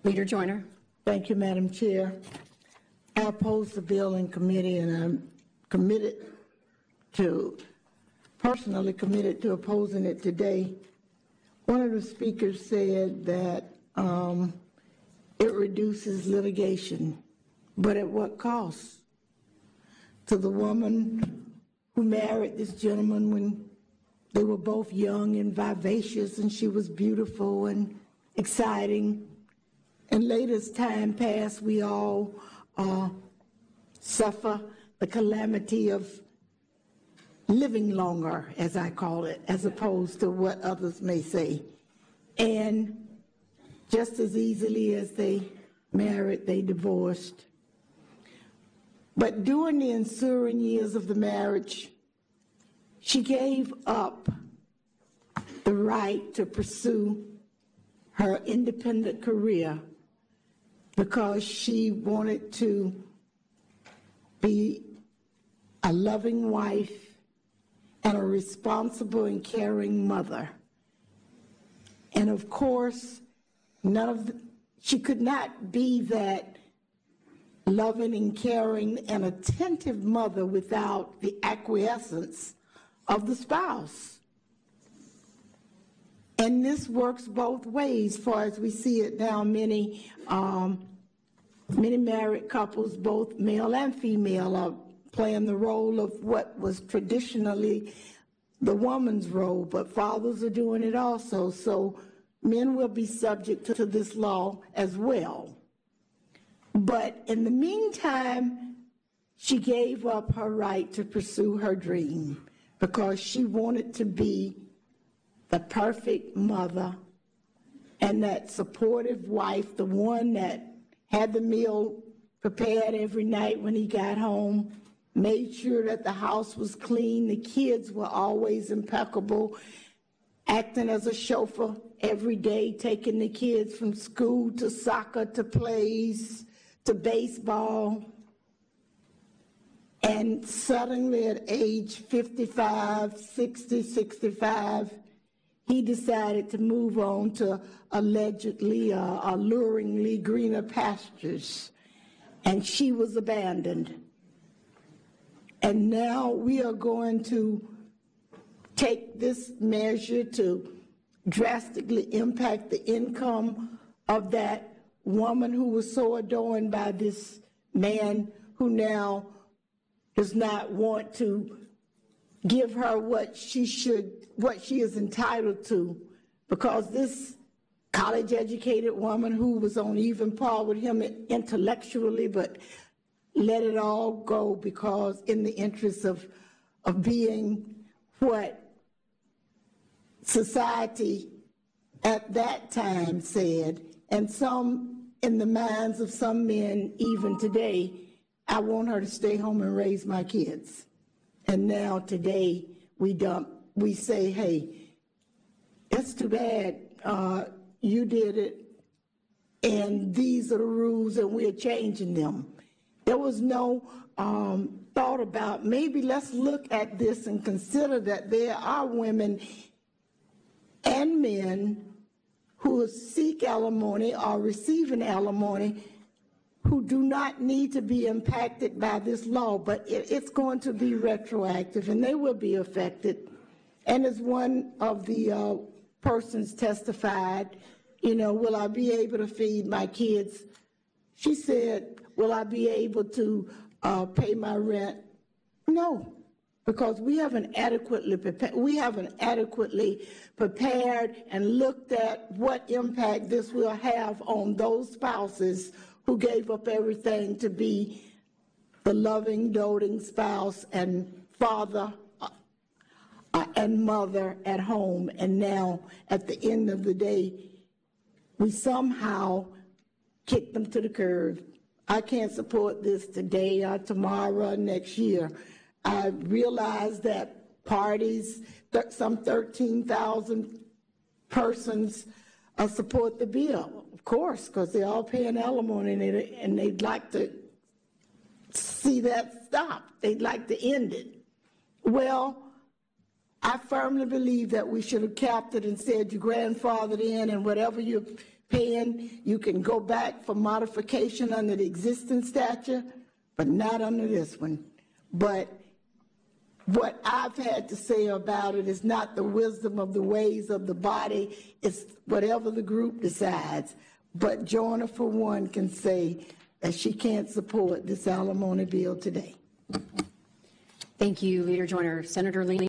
Leader Joyner. Thank you, Madam Chair. I opposed the bill in committee, and I'm personally committed to opposing it today. One of the speakers said that it reduces litigation, but at what cost? To the woman who married this gentleman when they were both young and vivacious, and she was beautiful and exciting. And later as time passed, we all suffer the calamity of living longer, as I call it, as opposed to what others may say. And just as easily as they married, they divorced. But during the ensuing years of the marriage, she gave up the right to pursue her independent career because she wanted to be a loving wife and a responsible and caring mother. And of course, she could not be that loving and caring and attentive mother without the acquiescence of the spouse. And this works both ways, far as we see it now. Many married couples, both male and female, are playing the role of what was traditionally the woman's role, but fathers are doing it also. So men will be subject to this law as well. But in the meantime, she gave up her right to pursue her dream because she wanted to be the perfect mother and that supportive wife, the one that had the meal prepared every night when he got home, made sure that the house was clean, the kids were always impeccable, acting as a chauffeur every day, taking the kids from school to soccer to plays to baseball. And suddenly at age 55, 60, 65, he decided to move on to allegedly, alluringly greener pastures, and she was abandoned. And now we are going to take this measure to drastically impact the income of that woman who was so adorned by this man who now does not want to give her what she is entitled to, because this college-educated woman who was on even par with him intellectually, but let it all go because in the interest of being what society at that time said, and some in the minds of some men even today, I want her to stay home and raise my kids. And now today we say, hey, it's too bad you did it, and these are the rules and we're changing them. There was no thought about, maybe let's look at this and consider that there are women and men who seek alimony or receiving alimony who do not need to be impacted by this law, but it's going to be retroactive and they will be affected. And as one of the persons testified, you know, will I be able to feed my kids? She said, will I be able to pay my rent? No, because we haven't adequately prepared and looked at what impact this will have on those spouses who gave up everything to be the loving, doting spouse and father and mother at home. And now, at the end of the day, we somehow kick them to the curb. I can't support this today or tomorrow or next year. I realize that parties, some 13,000 persons support the bill, of course, because they're all paying alimony and they'd like to see that stop. They'd like to end it. Well, I firmly believe that we should have capped it and said you grandfathered in, and whatever you're paying, you can go back for modification under the existing statute, but not under this one. But what I've had to say about it is not the wisdom of the ways of the body, it's whatever the group decides. But Joyner, for one, can say that she can't support this alimony bill today. Thank you, Leader Joyner. Senator Leahy.